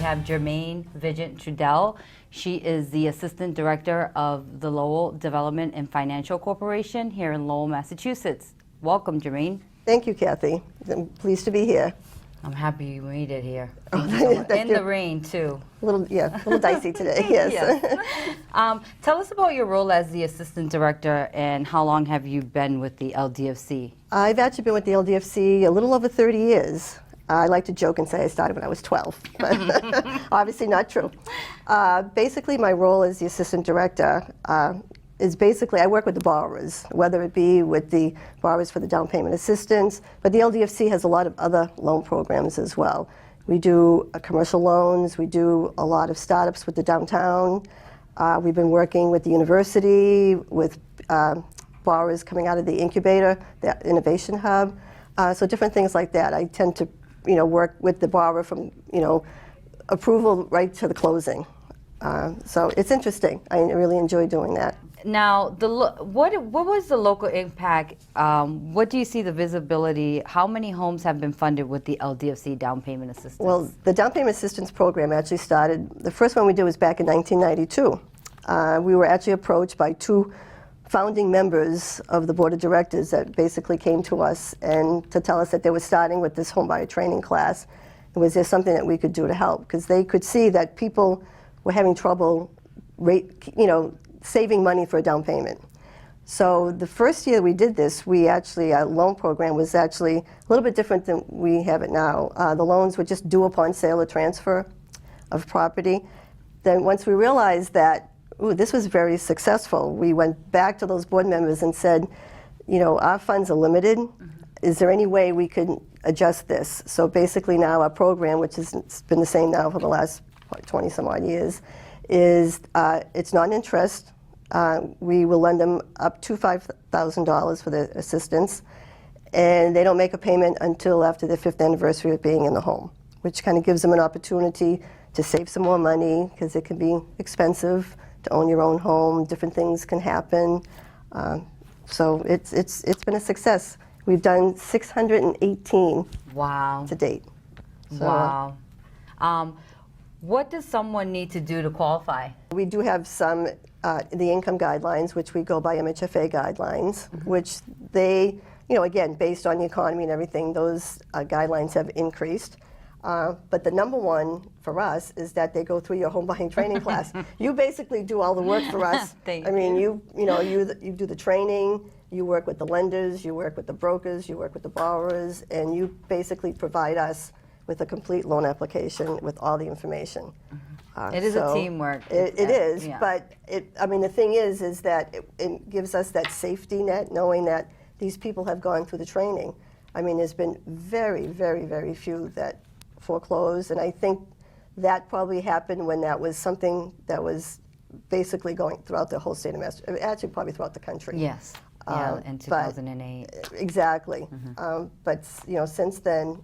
have Germaine Vigeant Trudel. She is the Assistant Director of the Lowell Development and Financial Corporation here in Lowell, Massachusetts. Welcome, Germaine. Thank you, Cathy. I'm pleased to be here. I'm happy you made it here. Thank you so much. In the rain, too. A little dicey today, yes. Yes. Tell us about your role as the Assistant Director and how long have you been with the LDFC? I've actually been with the LDFC a little over 30 years. I like to joke and say I started when I was 12, but obviously not true. Basically, my role as the Assistant Director is basically I work with the borrowers, whether it be with the borrowers for the down payment assistance, but the LDFC has a lot of other loan programs as well. We do commercial loans, we do a lot of startups with the downtown. We've been working with the university, with borrowers coming out of the incubator, the innovation hub, so different things like that. I tend to work with the borrower from approval right to the closing. So it's interesting. I really enjoy doing that. Now, what was the local impact? What do you see the visibility? How many homes have been funded with the LDFC down payment assistance? Well, the down payment assistance program actually started, the first one we did was back in 1992. We were actually approached by two founding members of the board of directors that basically came to us and to tell us that they were starting with this homebuyer training class. And was there something that we could do to help? Because they could see that people were having trouble saving money for a down payment. So the first year we did this, our loan program was actually a little bit different than we have it now. The loans were just due upon sale or transfer of property. Then once we realized that, this was very successful, we went back to those board members and said, our funds are limited. Is there any way we could adjust this? So basically now our program, which has been the same now for the last 20 some odd years, is it's non-interest. We will lend them up to $5,000 for the assistance, and they don't make a payment until after their 5th anniversary of being in the home, which kind of gives them an opportunity to save some more money because it can be expensive to own your own home. Different things can happen. So it's been a success. We've done 618 to date. So, wow. What does someone need to do to qualify? We do have some, the income guidelines, which we go by MHFA guidelines, which they, again, based on the economy and everything, those guidelines have increased. But the number one for us is that they go through your home buying training class. You basically do all the work for us. Thank I mean, you. You do the training, you work with the lenders, you work with the brokers, you work with the borrowers, and you basically provide us with a complete loan application with all the information. It is a teamwork. It is, yeah. But the thing is that it gives us that safety net, knowing that these people have gone through the training. I mean, there's been very, very, very few that foreclosed, and I think that probably happened when that was something that was basically going throughout the whole state of Massachusetts, actually probably throughout the country. Yes. Yeah, in 2008. Exactly. But since then,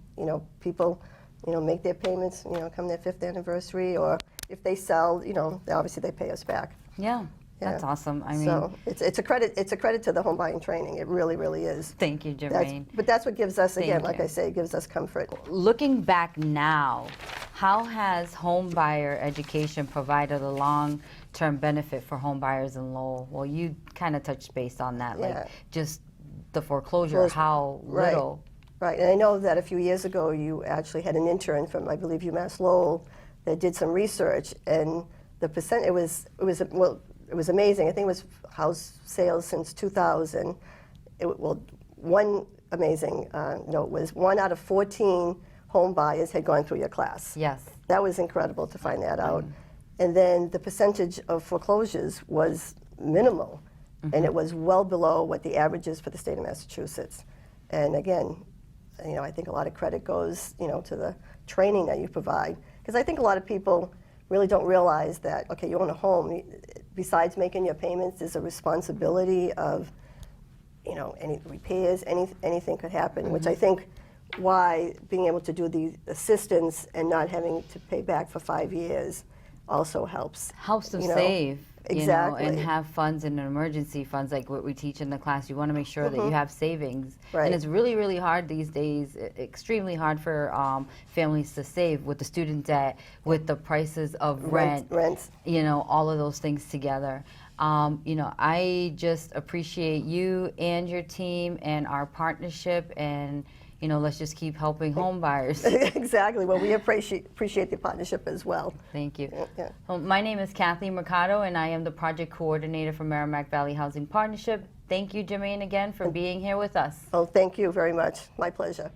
people, make their payments, come their 5th anniversary, or if they sell, obviously they pay us back. Yeah, that's awesome. I mean, so it's a credit. It's a credit to the home buying training. It really, really is. Thank you, Germaine. But that's what gives us, again, like I say, it gives us comfort. Looking back now, how has home buyer education provided a long-term benefit for home buyers in Lowell? Well, you kind of touched base on that, like just the foreclosure, how little. Right, and I know that a few years ago you actually had an intern from, I believe, UMass Lowell that did some research, and the percent, it was amazing. I think it was house sales since 2000. One amazing note was 1 out of 14 home buyers had gone through your class. Yes. That was incredible to find that out. And then the percentage of foreclosures was minimal, and it was well below what the average is for the state of Massachusetts. And again, I think a lot of credit goes, to the training that you provide. Because I think a lot of people really don't realize that, okay, you own a home, besides making your payments, there's a responsibility of, any repairs, anything could happen, which I think why being able to do the assistance and not having to pay back for 5 years also helps. Helps them save. You know, Exactly. and have funds and emergency funds like what we teach in the class. You want to make sure that you have savings. Right. And it's really, really hard these days, extremely hard for families to save with the student debt, with the prices of rent, you know, all of those things together. You know, I just appreciate you and your team and our partnership, and you know, let's just keep helping home buyers. Exactly. Well, we appreciate the partnership as well. Thank you. Yeah. Well, my name is Cathy Mercado, and I am the project coordinator for Merrimack Valley Housing Partnership. Thank you, Germaine, again for being here with us. Oh, thank you very much. My pleasure.